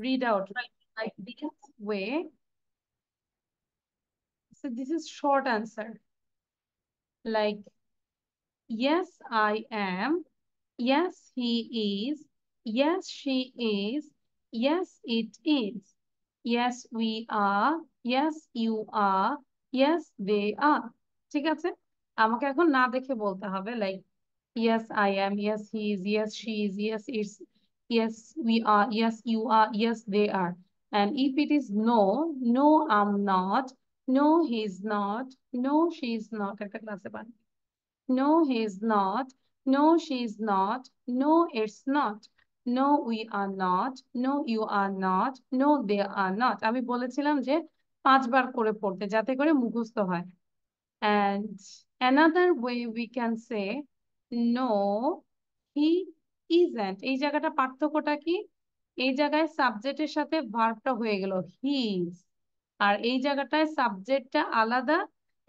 read out like this way. So this is short answer. Like, yes, I am. Yes, he is. Yes, she is. Yes, it is. Yes, we are. Yes, you are. Yes, they are. ঠিক আছে? আমাকে এখন না দেখে বলতে হবে like yes, I am. Yes, he is. Yes, she is. Yes, it's. Yes, we are. Yes, you are. Yes, they are. And if it is no, no, I'm not. No, he's not. No, she's not. একটা ক্লাসে পান। No, he's not. No, she's not. No, it's not. No, we are not. No, you are not. No, they are not. আমি বলেছিলাম যে 5 বার করে পড়তে যাতে করে মুখস্থ হয়। And another way we can say no, he isn't. এই জায়গাটা পার্থক্যটা কি? এই জায়গায় সাবজেক্টের সাথে ভার্বটা হয়ে গেল হিজ, আর এই জায়গাটায় সাবজেক্টটা আলাদা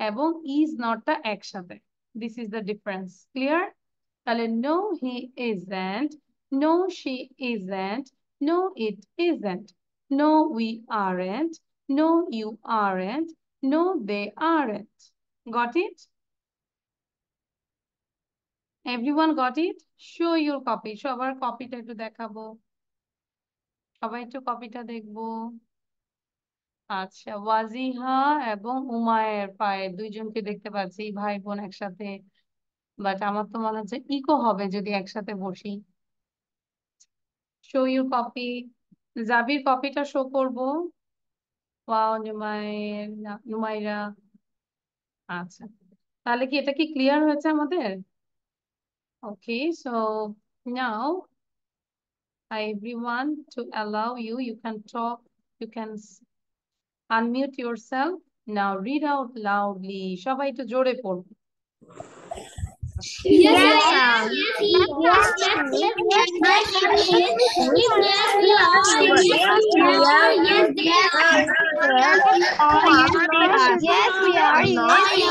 এবং ইজ নটটা একসাথে। This is the difference. Clear? তাহলে no he isn't, no she isn't, no it isn't, no we aren't, no you aren't, no they aren't. Got it? Everyone got it? Show your copy. সবার কপিটা একটু দেখাবো। সবাই একটু কপিটা দেখবো। আচ্ছা, ওয়াজিহা এবং উমায়ের পায়ে দুইজনকে দেখতে পাচ্ছি, ভাই বোন একসাথে। বাট আমার তো মনে হচ্ছে ইকো হবে যদি একসাথে বসি। Show your copy. জাবির কপিটা শো করবো। ওয়াও, নুমাইরা। আচ্ছা, তাহলে কি এটা কি ক্লিয়ার হয়েছে আমাদের? Okay, so now everyone, to allow you, you can talk, you can unmute yourself. Now read out loudly. সবাই একটু জোরে পড়বে। Yes, Yes, yes, yes, yes, yes, yes, yes, yes, yes, we are, yes, we are, yes, they are. yes, we are. Yes, we are. No, he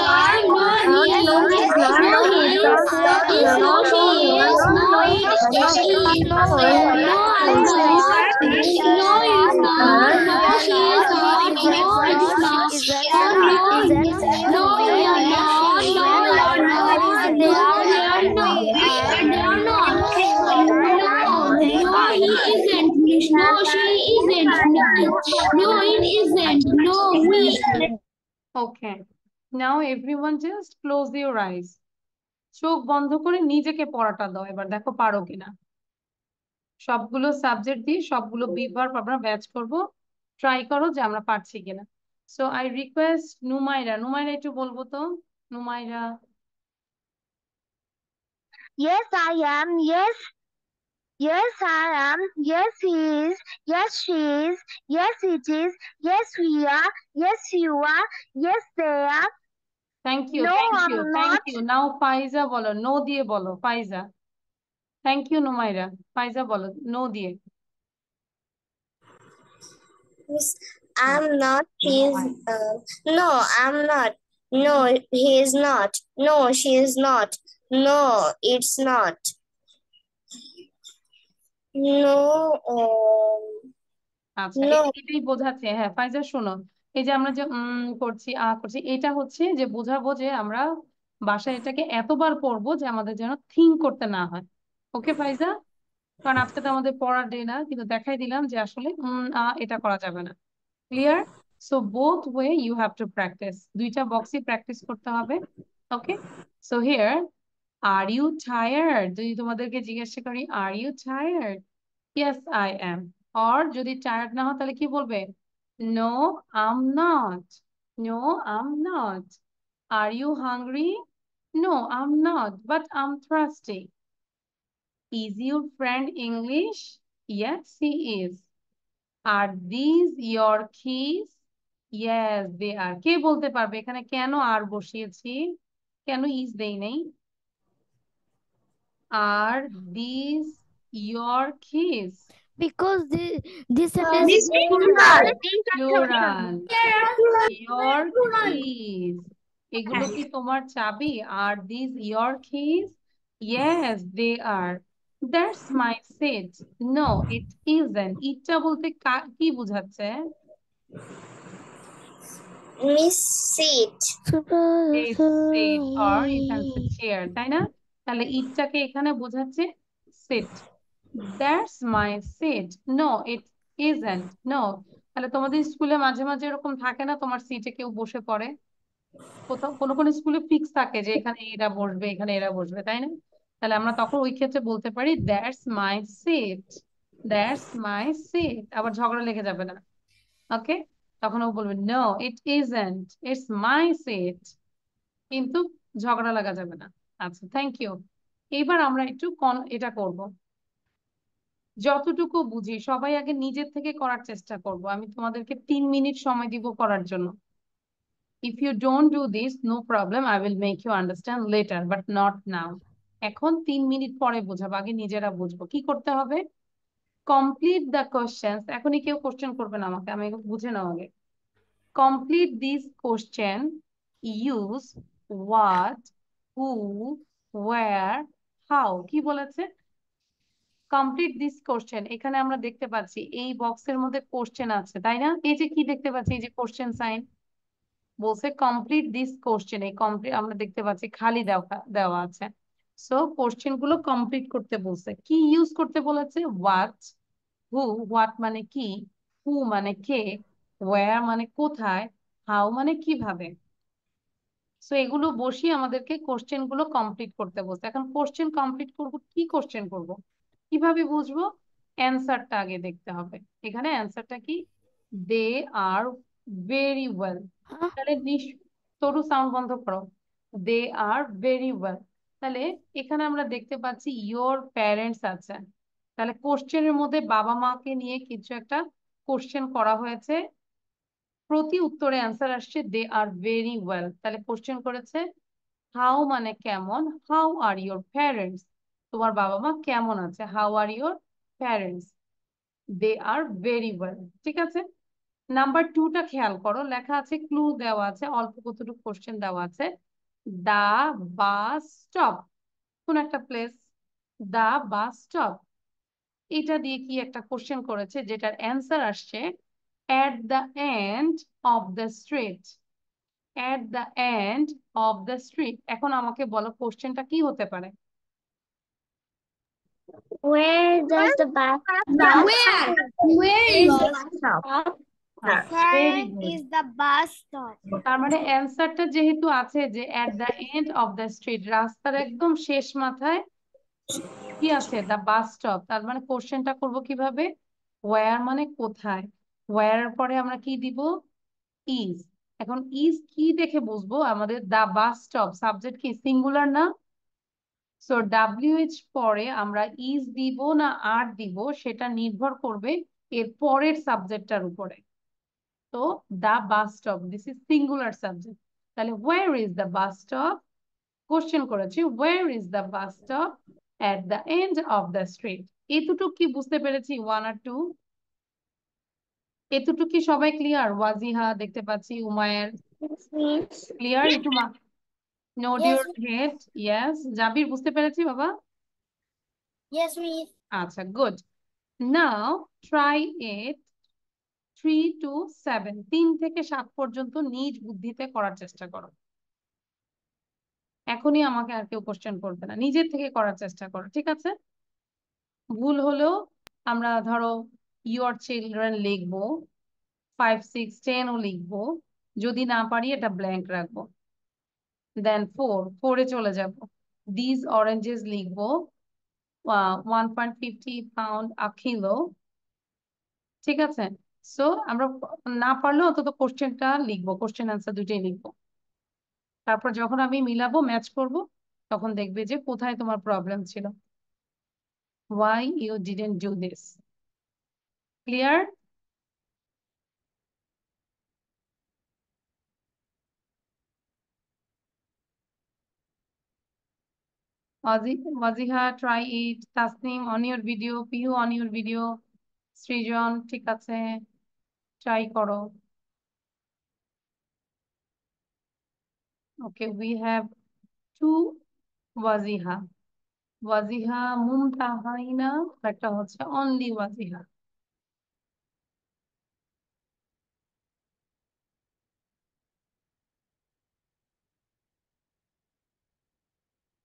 is. No, he is. No, she is. No, it is. No, I'm not. No, it's not. No, she is not. No, it's not. No, we are not. No, we are not. No, they are not. They are not. No, he isn't. No, she isn't. No, it isn't. No, we. Okay. Now everyone just close your eyes. চোখ বন্ধ করে নিজেকে পড়াটা দাও, এবার দেখো পারো কিনা। সবগুলো সাবজেক্ট দিয়ে সবগুলো বিভার আমরা ব্যাচ করব। ট্রাই করো যে আমরা পারছি কিনা। So I request Numaira. Numaira একটু বলবো তো। Numaira. Yes, I am. Yes, yes, I am. Yes, he is. Yes, she is. Yes, it is. Yes, we are. Yes, you are. Yes, they are. Thank you, No, thank I'm you, thank not. You. Now Faiza বলো, no দিয়ে বলো। Faiza. Thank you Numaira. Faiza বলো no দিয়ে। Miss, I'm not. He's. No, I'm not. No, he is not. No, she is not. No, it's not. No. আচ্ছা, No. এটাই বোঝাচ্ছে। হ্যাঁ ফাইজা শোনো, এই যে আমরা যে করছি করছি, এটা হচ্ছে যে বোঝাবো যে আমরা বাসায় এটাকে এতবার পড়বো যে আমাদের যেন থিঙ্ক করতে না হয়। ওকে ফাইজা? কারণ আজকে তো আমাদের পড়ার ডে না, কিন্তু দেখাই দিলাম যে আসলে এটা করা যাবে না। Clear? So both way you have to practise. দুইটা বক্সই প্র্যাকটিস করতে হবে। Okay, so here, are you tired? যদি তোমাদেরকে জিজ্ঞাসা করি are you tired, yes I am. Or যদি টায়ার্ড না হয় তাহলে কি বলবে? No I'm not. No I'm not. Are you hungry? No I'm not, but I'm thirsty. Is your friend English? Yes, he is. Are these your keys? Yes, they are. কে বলতে পারবে এখানে কেন আর বসিয়েছি, কেন ইজ দেই নেই? Are these your keys? Because this sentence is Plural. Your keys. এগুলো কি তোমার চাবি? Are these your keys? Yes, they are. That's my set. No it isn't. ইটটা বলতে কি বোঝাচ্ছে? Miss seat. This seat or you can say chair, তাই না? তাহলে ইটটাকে এখানে বোঝাচ্ছে seat. That's my seat. No it isn't. No. তাহলে তোমাদের স্কুলে মাঝে মাঝে এরকম থাকে না, তোমার সিটে কেউ বসে পড়ে? কোথাও কোনো কোনো স্কুলে ফিক্স থাকে যে এখানে এরা বসবে, এখানে এরা বসবে, তাই না? তাহলে আমরা তখন ওই ক্ষেত্রে বলতে পারি that's my seat. That's my seat. আবার ঝগড়া লেগে যাবে না। ওকে? তখন ও বলবে no it isn't, it's my seat. কিন্তু ঝগড়া লাগা যাবে না। আচ্ছা, থ্যাংক ইউ। এবার আমরা একটু এটা করব। যতটুকু বুঝি সবাই আগে নিজের থেকে করার চেষ্টা করব। আমি তোমাদেরকে 3 মিনিট সময় দিব করার জন্য। If you don't do this, no problem, I will make you understand later, but not now. এখন 3 মিনিট পরে বোঝাবো, আগে নিজেরা বুঝবো কি করতে হবে। Complete the questions. এখনই কেউ কোশ্চেন করবে না আমাকে, আমি বুঝে নাও আগে। Complete this question. Use what, who, where, how. কি বলেছে? Complete this question. এখানে আমরা দেখতে পাচ্ছি এই বক্সের মধ্যে কোশ্চেন আছে, তাই না? এই যে কি দেখতে পাচ্ছি, এই যে কোশ্চেন সাইন, বলছে কমপ্লিট দিস কোশ্চেন। এই কমপ্লিট আমরা দেখতে পাচ্ছি খালি দেওয়া দেওয়া আছে। সো কোশ্চেন গুলো কমপ্লিট করতে বলছে। কি ইউজ করতে বলেছে? হোয়াট, হু, হোয়াট মানে কি, হু মানে কে, ওয়্যার মানে কোথায়, হাউ মানে কিভাবে। সো এগুলো বসিয়ে আমাদেরকে কোশ্চেন গুলো কমপ্লিট করতে বলছে। এখন কোশ্চেন কমপ্লিট করব, কি কোশ্চেন করব, কিভাবে বুঝবো? অ্যান্সারটা আগে দেখতে হবে। এখানে অ্যান্সারটা কি? দে আর ভেরি ওয়েল। তাহলে তরু সাউন্ড বন্ধ করো। দে আর ভেরি ওয়েল। তাহলে এখানে আমরা দেখতে পাচ্ছি ইয়োর প্যারেন্টস আছে। তাহলে কোশ্চেনের মধ্যে বাবা মাকে নিয়ে কিছু একটা কোশ্চেন করা হয়েছে। প্রতি উত্তরে অ্যান্সার আসছে দে আর ভেরি ওয়েল। তাহলে কোশ্চেন করেছে হাউ মানে কেমন, হাউ আর ইয়োর প্যারেন্টস, তোমার বাবা মা কেমন আছে, how are your parents, they are very well. ঠিক আছে? নাম্বার 2টা খেয়াল করো, লেখা আছে, ক্লু দেওয়া আছে, অল্প কতটুকু কোশ্চেন দেওয়া আছে। দা বাস স্টপ, কোন একটা প্লেস, দা বাস স্টপ। এটা দিয়ে কি একটা কোশ্চেন করেছে যেটার অ্যান্সার আসছে এট the end of the street. At the end of the street. এখন আমাকে বলো কোশ্চেনটা কি হতে পারে? Where does the bus stop? Where is the bus stop? Very Where good. is the bus stop? তার মানে অ্যান্সারটা যেহেতু আছে যে এট the end of the street, রাস্তার একদম শেষ মাথায় কি আছে? The bus stop. তার মানে কোশ্চেনটা করবো কিভাবে? ওয়্যার মানে কোথায়, ওয়্যার পরে আমরা কি দিব? ইজ। এখন ইজ কি দেখে বুঝবো? আমাদের দ্য বাস স্টপ সাবজেক্ট কি সিঙ্গুলার না? সো ডাব্লিউএইচ পরে আমরা ইজ দিব না আর দিব সেটা নির্ভর করবে এর পরের সাবজেক্টটার উপরে। তো the bus stop, this is singular subject. তাহলে where is the bus stop, question করেছি where is the bus stop at the end of the street. এতটুকু কি বুঝতে পেরেছি? 1 আর 2? এতটুকু কি সবাই ক্লিয়ার? ওয়াজিহা দেখতে পাচ্ছি, উমায়ের Yes, miss. ক্লিয়ার? একটু nod Yes, your head. Yes. Jabir বুঝতে পেরেছি বাবা? yes, Miss. আচ্ছা, good. Now try it 3 to 7, 3 থেকে 7 পর্যন্ত নিজ বুদ্ধিতে করার চেষ্টা করো। এখনই আমাকে আর কেউ কোশ্চেন করবে না, নিজের থেকে করার চেষ্টা করো, ঠিক আছে? ভুল হলেও আমরা ধরো ইউর চিলড্রেন লিখবো, 5, 6, 10 ও লিখবো। যদি না পারি এটা ব্ল্যাঙ্ক রাখবো। দেন 4 এ চলে যাব। দিস অরেঞ্জেস লিখবো, 1.50 পাউন্ড আ কিলো। ঠিক আছে? সো আমরা না পারলেও অন্তত কোশ্চেনটা লিখবো, কোশ্চেন অ্যান্সার দুইটাই লিখবো। তারপর যখন আমি মিলাবো, ম্যাচ করব, তখন দেখবে যে কোথায় তোমার প্রবলেম ছিল। Why you didn't do this? Clear? Waziha, try it. Tasnim, on your video. Pihu, on your video. সৃজন, ঠিক আছে, ট্রাই করো। Okay, we have 2 Waziha. Wajiha মুমতাহাইনা, একটা হচ্ছে অনলি ওয়াজিহা।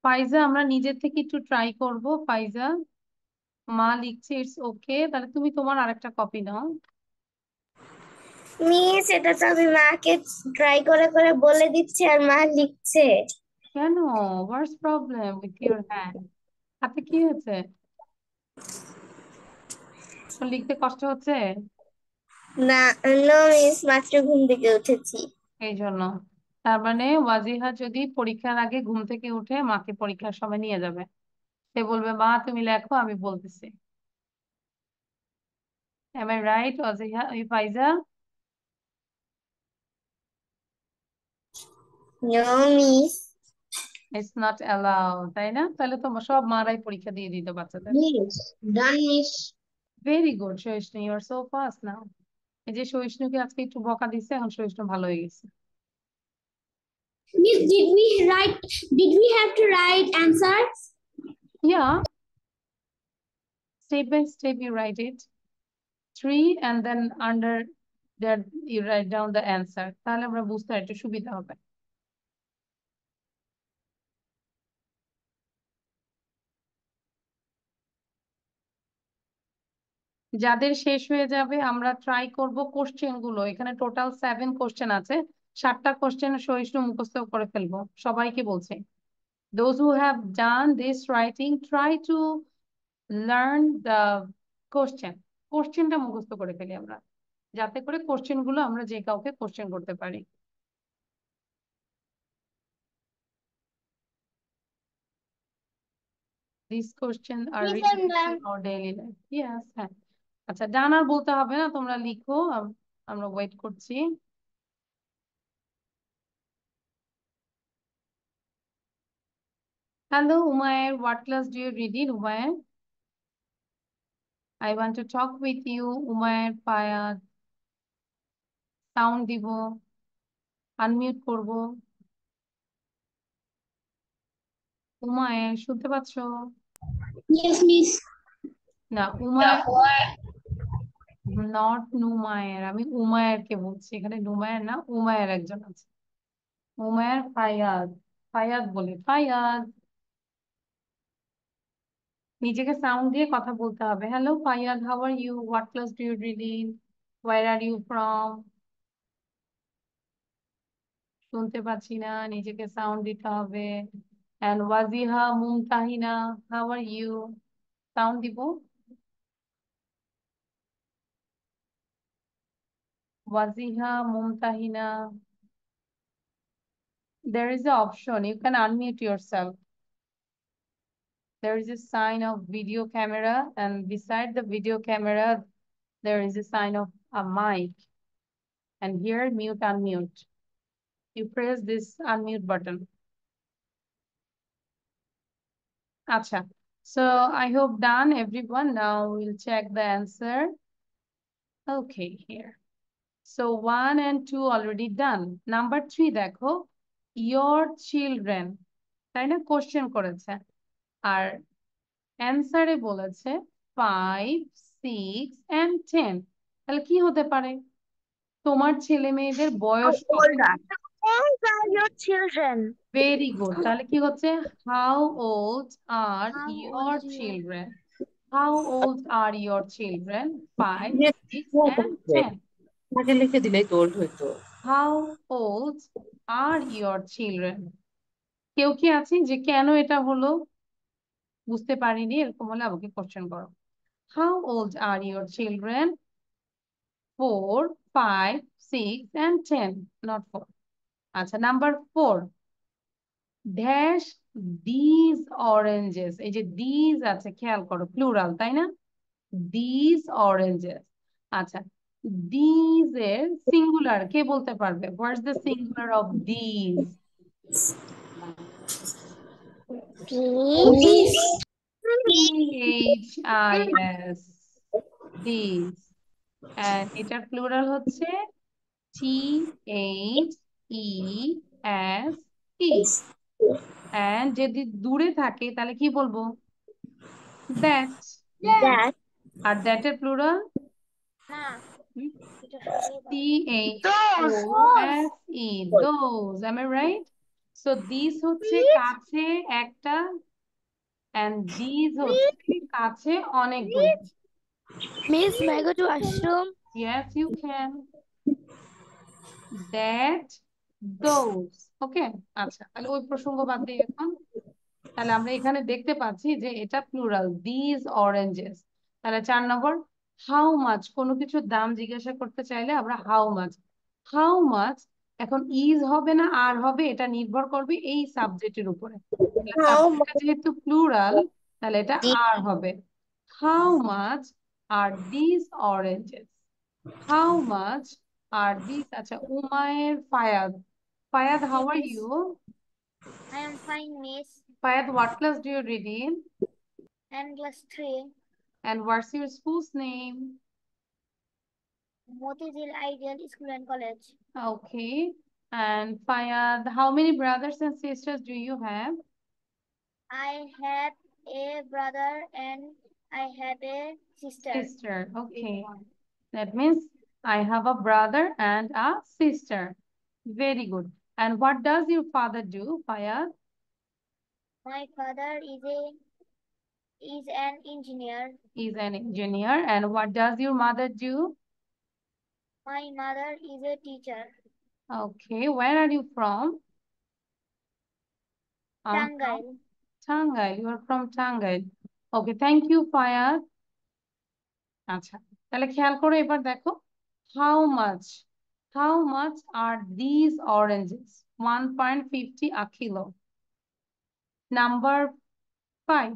ফাইজা আমরা নিজের থেকে একটু ট্রাই করব। ফাইজা, মা লিখছে ইটস ওকে, তাহলে তুমি তোমার আরেকটা কপি নাও। মিস, এটা তো আমি মাকে ট্রাই করে করে বলে দিচ্ছি আর মা লিখছে। কেন? হোয়াটস প্রবলেম উইথ ইউর হ্যান্ড? হাতে কি হয়েছে? তোর লিখতে কষ্ট হচ্ছে? না, নো মিস, মাত্র ঘুম থেকে উঠেছি। এই জন্য। তার মানে ওয়াজিহা যদি পরীক্ষার আগে ঘুম থেকে উঠে মাকে পরীক্ষার সময় নিয়ে যাবে, সে বলবে মা তুমি লেখো, আমি বলতেছি। Am I right, Wajiha, Faiza? No miss. It's not allow, তাই না? তাহলে তো সব মারাই পরীক্ষা দিয়ে দিত বাচ্চাদের। মিস ডান মিস। ভেরি গুড সহিষ্ণু, ইউ আর সো ফাস্ট নাও। এই যে সহিষ্ণুকে আজকে একটু বকা দিচ্ছে, এখন সহিষ্ণু ভালো হয়ে গেছে। Miss, did we have to write answers? Yeah, step by step you write it. 3 and then under that you write down the answer. তাহলে আমরা বুঝতে একটু সুবিধা হবে। যাদের শেষ হয়ে যাবে আমরা ট্রাই করব কোশ্চেন গুলো, এখানে টোটাল 7 কোশ্চেন আছে, 7টা কোশ্চেন সহিষ্ণু মুখস্থ করে ফেলবো, সবাইকে বলছে। Those who have done this writing, try to learn the question. কোশ্চেনটা মুখস্থ করে ফেলি আমরা, যাতে করে কোশ্চেন গুলো আমরা যে কাউকে কোশ্চেন করতে পারি। These questions are Yes, I'm related to done. our daily life. Yes, হ্যাঁ। আচ্ছা, ডান আর বলতে হবে না, তোমরা লিখো, আমরা ওয়েট করছি। Hello, Umair. What class do you read in, Umair? I want to talk with you, Umair Payat. Sound দিব, আনমিউট করব। উমায়ের শুনতে পাচ্ছ? Yes, miss. না, উমায়ের নট নুমায়ের, আমি উমায়েরকে বলছি, এখানে নুমায়ের না, উমায়ের একজন আছে। উমায়ের ফায়াদ, ফায়াদ বলে, ফায়াদ। নিজেকে সাউন্ড দিয়ে কথা বলতে হবে। Hello Fayad, how are you, what class do you read in, where are you from? শুনতে পাচ্ছি না, নিজেকে সাউন্ড দিতে হবে। And Wajiha Mumtahina, how are you? Sound দিব। Wajiha Mumtahina, there is an option, you can unmute yourself. There is a sign of video camera, and beside the video camera there is a sign of a mic, and here mute unmute. You press this unmute button. Acha. So I hope done everyone. Now we'll check the answer. Okay, here. So 1 and 2 already done. Number 3 দেখো, your children, তাই না, question করেছে, আর অ্যান্সারে বলেছে 5, 6 and 10। তাহলে কি হতে পারে? তোমার ছেলে মেয়েদের বয়স কত? Old are your children? Very good. তাহলে কি হচ্ছে? How old are How your old are you? Children? How old are your children? 5, 6 and 10। আগে লিখে দিলেই তো ওল্ড হইতো। How old are your children? কেউ কি আছে যে কেন এটা হলো বুঝতে পারিনি, এরকম হলে আমাকে কোশ্চেন করো। How old are your children? 4, 5, 6 and 10, not 4. আচ্ছা, নাম্বার 4, ড্যাশ দিজ অরেঞ্জেস। এই যে দিজ আছে, খেয়াল করো, প্লুরাল তাই না? These oranges. আচ্ছা, দিজ এর সিঙ্গুলার কে বলতে পারবে? What's the singular of these? Miss. THIS, these. and এটার প্লুরাল হচ্ছে THESE। and যদি দূরে থাকে তাহলে কি বলবো? That. That. আর that এর plural? Those. Those. Am I right? So these হচ্ছে কাছে একটা and these হচ্ছে কাছে অনেকগুলো। Miss, may I go to washroom? Yes, you can. That, those. Okay? আচ্ছা, তাহলে ওই প্রসঙ্গ বাদ দিই এখন। তাহলে আমরা এখানে দেখতে পাচ্ছি যে এটা প্লুরাল, these oranges। তাহলে 4 নম্বর, হাউ মাচ, কোনো কিছুর দাম জিজ্ঞাসা করতে চাইলে আমরা হাউ মাচ। হাউ মাচ এখন ইজ হবে না আর হবে, এটা নির্ভর করবে এই সাবজেক্টের উপরে। How সাবজেক্টটা যেহেতু প্লুরাল তাহলে এটা আর হবে। How much are this oranges? How much are this? আচ্ছা, Umayer Fayad. Fayad, how are you? I am fine, Miss. Fayad, what class do you read in? And class 3, And what's your school's name? Motizil Ideal School and College. Okay. And Fayad, how many brothers and sisters do you have? I have a brother and I have a sister. Sister. Okay. That means I have a brother and a sister. Very good. And what does your father do, Fayad? My father is an engineer. He's an engineer. And what does your mother do? My mother is a teacher. Okay. Where are you from? I'm from Tangai. Tangai. You are from Tangai. Okay. Thank you, Fayad. আচ্ছা, তাহলে খেয়াল করে এবার দেখো, how much are these oranges? 1.50 a kilo. Number 5,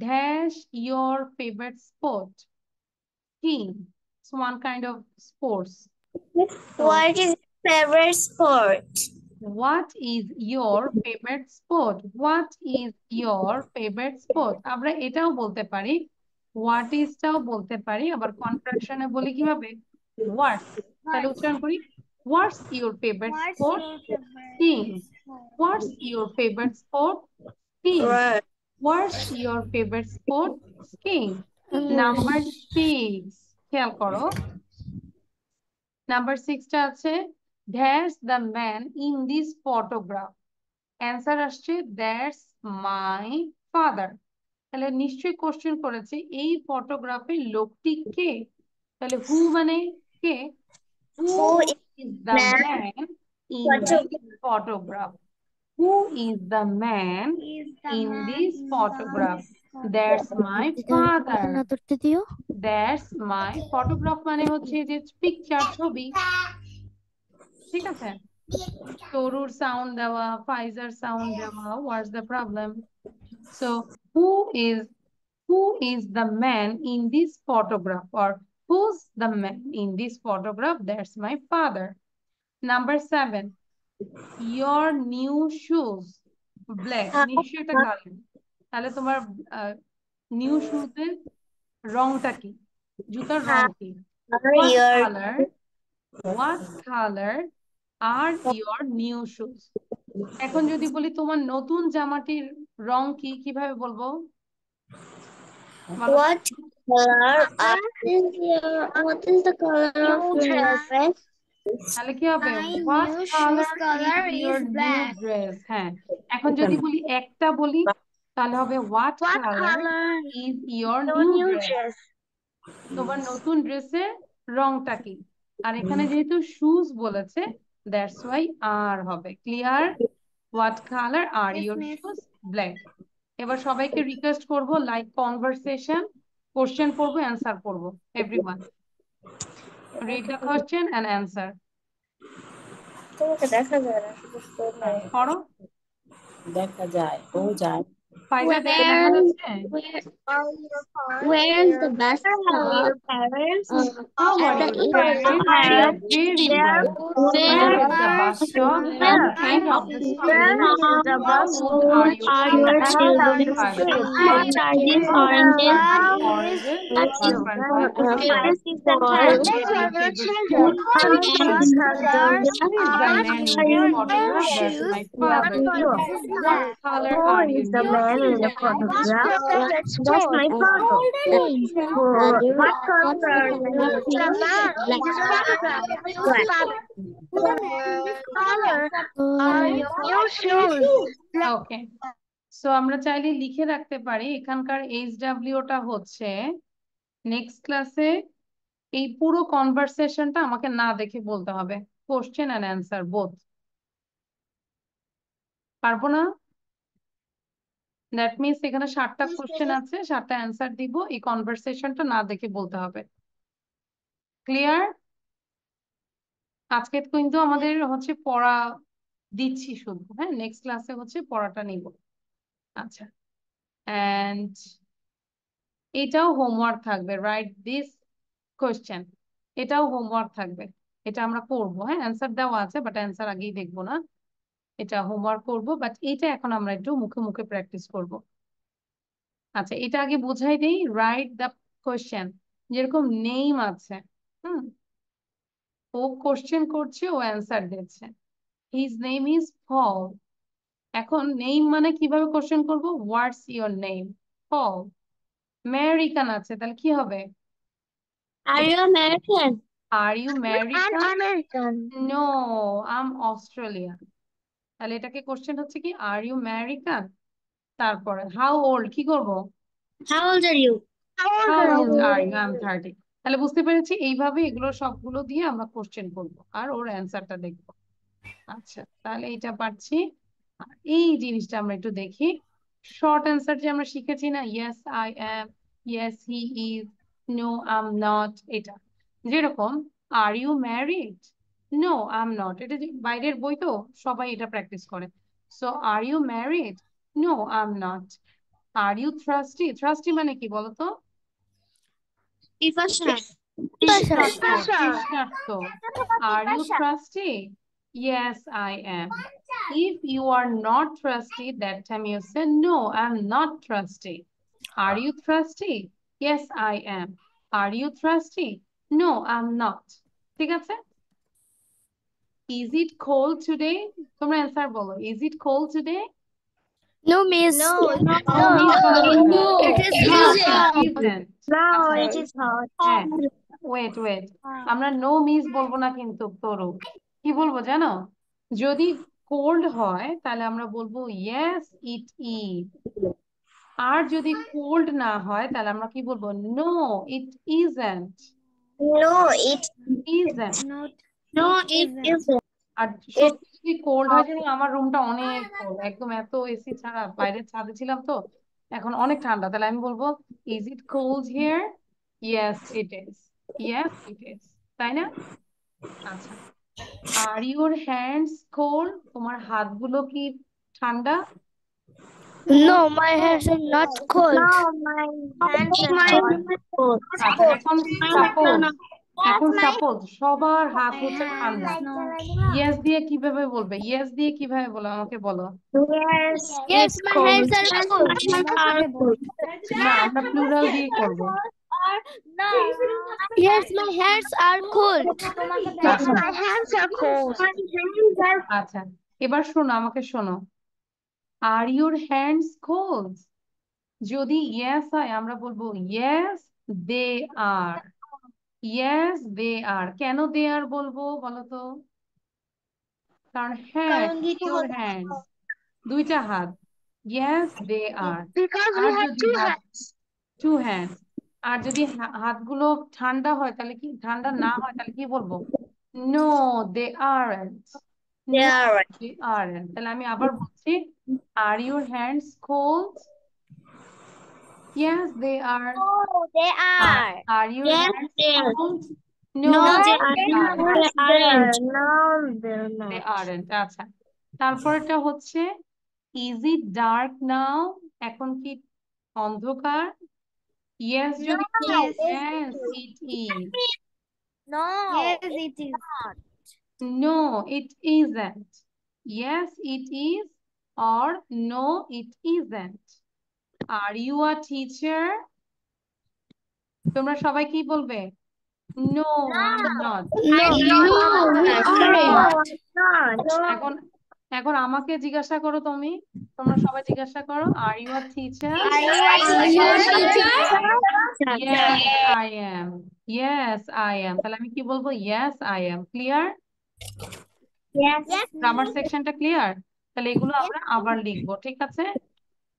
dash your favorite sport. Skiing. It's one kind of sports. So, what is your favorite sport? what is your favorite sport? What is your favorite sport? আমরা এটাও বলতে পারি, what is টাও বলতে পারি, আবার কন্ট্রাকশনে বলি কিভাবে? What. তাহলে উচ্চারণ করি, what's your favorite sport? Skiing. What's your favorite sport? Skiing. Right. What's your favorite sport? Skiing. Number 6, খেয়াল করো। Number 6 টা আছে, there's the man in this photograph. Answer আসছে that's my father. তাহলে নিশ্চয়ই কোশ্চেন করেছে এই ফটোগ্রাফের লোকটি কে? তাহলে হু মানে কে? Who Who is is the man man in this photograph? Who is the man in this photograph? That's my father. That's my photograph মানে হচ্ছে যে পিকচার, ছবি। ঠিক আছে, তরুর সাউন্ড দেওয়া, ফাইজার সাউন্ড দেওয়া, what's the problem? So who is the man in this photograph, or who's the man in this photograph? That's my father. Number 7, your new shoes black. নিশ্চয়ই এটা কালো। তাহলে তোমার নিউ শুজের রংটা কি? জুতার রং কি? What color are your new shoes? এখন যদি বলি তোমার নতুন জামাটির রং কি, কিভাবে বলবো? what is the color of your dress? তাহলে কি হবে? What color is your new dress? হ্যাঁ, এখন যদি বলি একটা বলি তাহলে হবে what color is your new dress? তোমার নতুন ড্রেসের রংটা কি? আর এখানে যেহেতু শুজ বলেছে, that's why আর হবে। Clear? What color are your shoes? Black. এবার সবাইকে রিকোয়েস্ট করব, লাইক কনভারসেশন, কোশ্চেন পড়বো, অ্যান্সার পড়বো। Everyone read the question and answer. তোমাকে দেখা যায় না, শুধু পড়ো। দেখা যায়, ও যায়। ফাইজা দেখা যাচ্ছে? Where is the bus stop? How are your parents? Where is the bus stop? What kind of the street? How old are your children? What are these oranges? Oranges. 1.5. Favorite sport? What is your favorite sport? Who is the man in this photograph? That's my father. What color are your new am in the photograph. That's my photo. What color is the man in this photograph? What color are your shoes? Okay, so আমরা চাইলে লিখে রাখতে পারি এখানকার HW-টা হচ্ছে next ক্লাসে এই পুরো কনভারসেশনটা আমাকে না দেখে বলতে হবে, কোশ্চেন অ্যান্ড অ্যান্সার বোথ। পারবো না? দ্যাট মিনস এখানে 7টা কোশ্চেন আছে, 7টা অ্যান্সার দিব, এই কনভারসেশনটা না দেখে বলতে হবে। ক্লিয়ার? আজকে কিন্তু আমাদের হচ্ছে পড়া দিচ্ছি শুধু, হ্যাঁ, নেক্সট ক্লাসে হচ্ছে পড়াটা নিব। আচ্ছা, অ্যান্ড এটাও হোমওয়ার্ক থাকবে, রাইট দিস কোশ্চেন, এটাও হোমওয়ার্ক থাকবে, এটা আমরা করবো, হ্যাঁ, অ্যান্সার দেওয়া আছে বাট অ্যান্সার আগেই দেখবো না, এটা হোমওয়ার্ক করব, বাট এটা এখন আমরা একটু মুখে মুখে প্র্যাকটিস করব। আচ্ছা, এটা আগে বোঝাই দেই, রাইট দ্য কোশ্চেন, যেরকম নেম আছে, ও কোশ্চেন করছে, ও অ্যান্সার দিচ্ছে, হিজ নেম ইজ পল। এখন নেম মানে কিভাবে কোশ্চেন করব, what's your name, Paul. American আছে, তাহলে কি হবে, Are you American? Are you I'm American? American. No, I am Australian. তাহলে এটাকে কোশ্চেন হচ্ছে কি, আর ইউ আমেরিকান, তারপরে হাউ ওল্ড, কি করব, How old are you? How how old are old R you? You, I am 30। তাহলে বুঝতে পেরেছি, এইভাবে এগুলো সবগুলো দিয়ে আমরা কোশ্চেন করবো আর ওর অ্যান্সারটা দেখবো। আচ্ছা, তাহলে এটা পারছি। আর এই জিনিসটা আমরা একটু দেখি, শর্ট অ্যান্সার যে আমরা শিখেছি না, yes I am, yes he is, no I am not, এটা যেরকম are you married, no I am not, এটা যে বাইরের বই তো সবাই এটা প্র্যাকটিস করে। So are you married, no I am not. Are you thirsty, thirsty মানে কি বলতো, Ifasha. তৃষ্ণার্ত। Are you thirsty? Yes, I am. If you are not thirsty, that time you say, no, I'm not thirsty. Are you thirsty? Yes, I am. Are you thirsty? No, I'm not. ঠিক আছে? Is it cold today? তোমরা answer বলো। Is it cold today? No, miss. No, Miss বলা যাবে না। No, it is hot. Isn't. No, আচ্ছা, it is hot. হ্যাঁ, wait wait, আমরা নো মিস বলবো না কিন্তু তরু, কি বলবো জানো, যদি কোল্ড হয় তাহলে আমরা বলবো ইয়েস ইট ইজ, আর যদি কোল্ড না হয় তাহলে আমরা কি বলবো, no it isn't, No, it isn't. No, it isn't. আর সত্যি যদি কোল্ড হয়, যেন আমার রুমটা অনেক কোল্ড, একদম এত এসি ছাড়া, বাইরের ছাদে ছিলাম তো, এখন অনেক ঠান্ডা, তাহলে আমি বলবো is it cold here, yes it is, yes it is, তাই না? আচ্ছা, আর ইউর হ্যান্ডস কোল্ড, তোমার হাতগুলো কি ঠান্ডা? No, my hands are not cold. No, my hands are hot. আচ্ছা, এখন সাপোজ সবার হাত হচ্ছে ঠান্ডা, ইয়েস দিয়ে কিভাবে বলবে, ইয়েস দিয়ে কিভাবে বলো আমাকে বলো। Yes, Yes, it's my cold. hands are cold. না, আমরা প্লুরাল দিয়ে করব। Yes, my hands are cold. Yes, my hands are cold. আচ্ছা, এবার শোনো, আমাকে শোনো, আর ইউর হ্যান্ডস কোল্ড, যদি ইয়েস হয় আমরা বলবো yes they R, yes they আর। কেন দে আর বলবো বলো তো, কারণ হ্যান্ড, ইউর হ্যান্ডস, দুইটা হাত, yes they are. Because are we have যদি two হাত, hands. টু হ্যান্ডস, আর যদি হাতগুলো ঠান্ডা হয় তাহলে কি, ঠান্ডা না হয় তাহলে কি বলবো, no they aren't, they no are. They aren't. তাহলে আমি আবার বলছি, are your hands cold, yes they are, Oh, they are your Yes, hands they are. cold? No, they aren't. aren't. No, they're They not. aren't. আচ্ছা, তারপরটা হচ্ছে is it dark now, এখন কি অন্ধকার, yes যদি yes it is, No. Yes, it is. no it isn't, yes it is or no it isn't। Are you a teacher? তোমরা সবাই কি বলবে, no I'm not। No, we aren't. Not. এখন এখন আমাকে জিজ্ঞাসা করো তুমি, তোমরা সবাই জিজ্ঞাসা করো, are you a teacher? Yes, I am. Yes, I am. তাহলে আমি কি বলবো? Yes, I am. Clear? Grammar সেকশনটা ক্লিয়ার? তাহলে এগুলো আমরা আবার লিখবো, ঠিক আছে?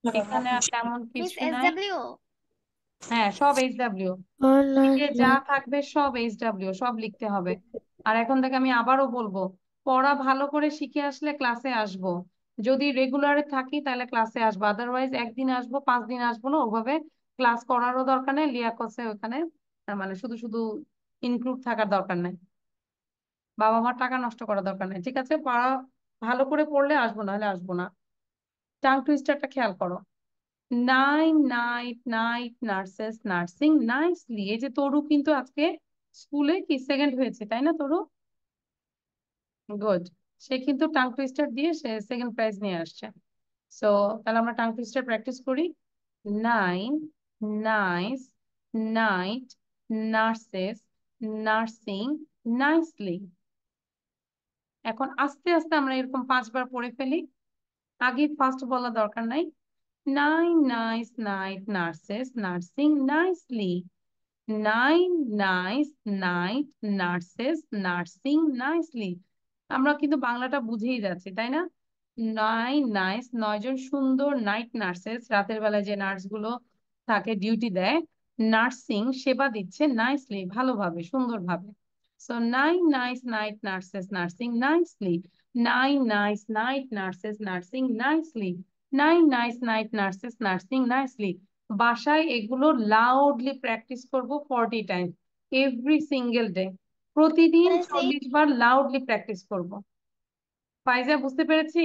এখানে আর তেমন কিছু নাই। হ্যাঁ, সব HW যা থাকবে সব HW সব লিখতে হবে। আর এখন থেকে আমি আবারও বলবো, পড়া ভালো করে শিখে আসলে ক্লাসে আসবো। যদি রেগুলারে থাকি তাহলে ক্লাসে আসবো, আদারওয়াইজ একদিন আসবো 5 দিন আসবো না। ওভাবে ক্লাস করারও দরকার নেই, লিয়াকসে ওখানে মানে শুধু শুধু ইনক্লুড থাকার দরকার নেই, বাবা মার টাকা নষ্ট করার দরকার নেই, ঠিক আছে? পড়া ভালো করে পড়লে আসবো, না হলে আসবো না। টাং টুইস্টারটা খেয়াল করো। Nine night night nurses nursing nicely. এই যে তরু কিন্তু আজকে স্কুলে কি সেকেন্ড হয়েছে, তাই না তরু? গুড। সে কিন্তু টাং টুইস্টার দিয়ে সে সেকেন্ড প্রাইজ নিয়ে আসছে। সো তাহলে আমরা টাং টুইস্টার প্র্যাকটিস করি। Nine nice night nurses nursing nicely. এখন আস্তে আস্তে আমরা এরকম 5 বার পড়ে ফেলি, আগে ফার্স্ট বলা দরকার নাই। Nine nice night nurses nursing nicely. Nine nice night nurses nursing nicely. আমরা কিন্তু বাংলাটা বুঝেই যাচ্ছি, তাই না? নাইন নাইস 9 জন সুন্দর নাইট নার্সেস, রাতের বেলায় যে নার্স গুলো থাকে ডিউটি দেয়, নার্সিং সেবা দিচ্ছে নাইসলি ভালোভাবে সুন্দরভাবে। So nine nice night nurses nursing nicely. Nine nice night nurses nursing nicely. Nine nice night nurses nursing nicely. বাসায় এগুলো লাউডলি প্র্যাকটিস করব 40 টাইম এভরি সিঙ্গেল ডে। প্রতিদিন 40 বার লাউডলি প্র্যাকটিস করব। ফাইজা, বুঝতে পেরেছি?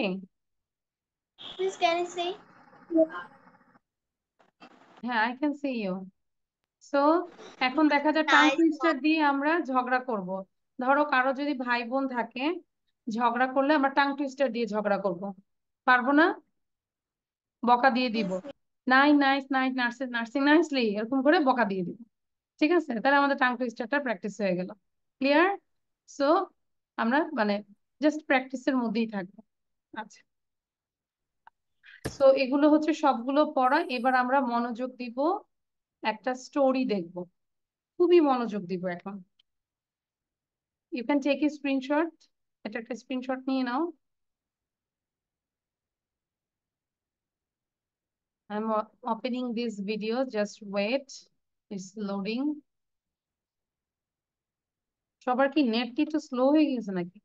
হ্যাঁ, I can see you. So এখন দেখা যায় টাং টুইস্টার দিয়ে আমরা ঝগড়া করব। ধরো কারো যদি ভাই বোন থাকে, ঝগড়া করলে আমরা টাং টুইস্টার দিয়ে ঝগড়া করব, পারবো না? বকা দিয়ে দিব। Nine nice night nurses nursing nicely এরকম করে বকা দিয়ে দিব, ঠিক আছে? তাহলে আমাদের টাং টুইস্টারটা প্র্যাকটিস হয়ে গেল। ক্লিয়ার? সো আমরা মানে জাস্ট প্র্যাকটিসের মধ্যেই থাকবো। আচ্ছা, সো এগুলো হচ্ছে সবগুলো পড়া। এবার আমরা মনোযোগ দিব, একটা স্টোরি দেখব, খুবই মনোযোগ দিব এখন। You can take a screenshot. এটা একটা স্ক্রিনশট নিয়ে নাও। I'm opening this video, just wait, it's loading. সবার কি নেট কি একটু স্লো হয়ে গেছে নাকি?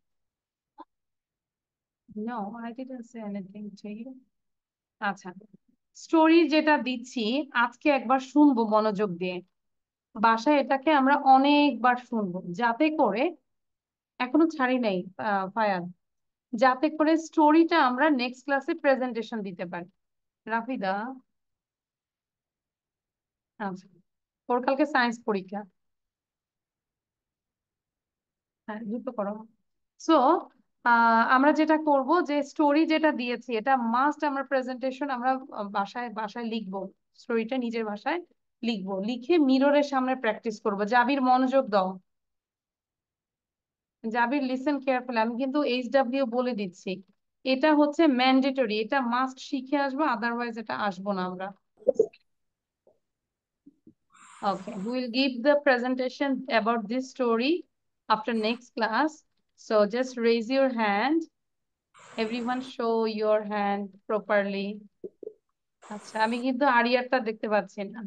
No, I didn't say anything to you. আচ্ছা, স্টোরি যেটা দিচ্ছি আজকে একবার শুনবো মনোযোগ দিয়ে, বাসায় এটাকে আমরা অনেকবার শুনবো, যাতে করে এখনো ছাড়ি নাই ফায়ার, যাতে করে স্টোরিটা আমরা নেক্সট ক্লাসে প্রেজেন্টেশন দিতে পারি। রাফিদা, আচ্ছা, ওর কালকে সায়েন্স পরীক্ষা। হ্যাঁ, দ্রুত করো। সো আমরা যেটা করব, যে স্টোরি যেটা দিয়েছি এটা মাস্ট আমরা প্রেজেন্টেশন আমরা বাসায় বাসায় লিখবো, স্টোরিটা নিজের ভাষায় লিখবো, লিখে মিররের সামনে প্র্যাকটিস করব। জাবির মনোযোগ দাও, জাবির লিসেন কেয়ারফুলি। আমি কিন্তু HW বলে দিচ্ছি, এটা হচ্ছে ম্যান্ডেটরি, এটা মাস্ট শিখে আসবো, আদারওয়াইজ এটা আসবো না আমরা। Okay, we will give the presentation about this story after next class. So just raise your hand. Everyone show your hand properly. আচ্ছা, আমি কিন্তু আরিয়ারটা দেখতে পাচ্ছি না।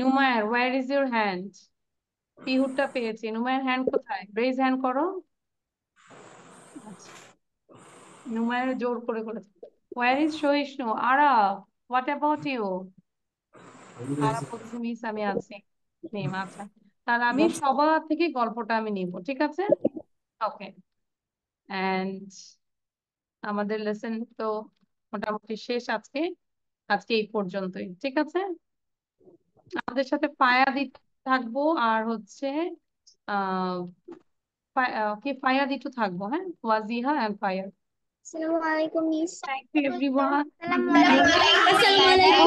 নুমায়ার, where is your hand? পিহুরটা পেয়েছি, নুমায়ার হ্যান্ড কোথায়? রেজ হ্যান্ড করো। আচ্ছা, নুমায়ার জোর করে করেছে। Where is সহিষ্ণু? Araf, what about you? Araf বলছে মিস আমি আছি। নেম, আচ্ছা, তাহলে আমি সবার থেকে গল্পটা আমি নিব, ঠিক আছে? ওকে, এন্ড আমাদের লেসন তো মোটামুটি শেষ আজকে, আজকে এই পর্যন্তই, ঠিক আছে? আমাদের সাথে ফায়াদি থাকবো, আর হচ্ছে আহ কি ফায়াদি টু থাকবো, হ্যাঁ, ওয়াজিহা এন্ড ফায়ার। আসসালামু আলাইকুম মিস। Thank you everyone. আসসালামু আলাইকুম।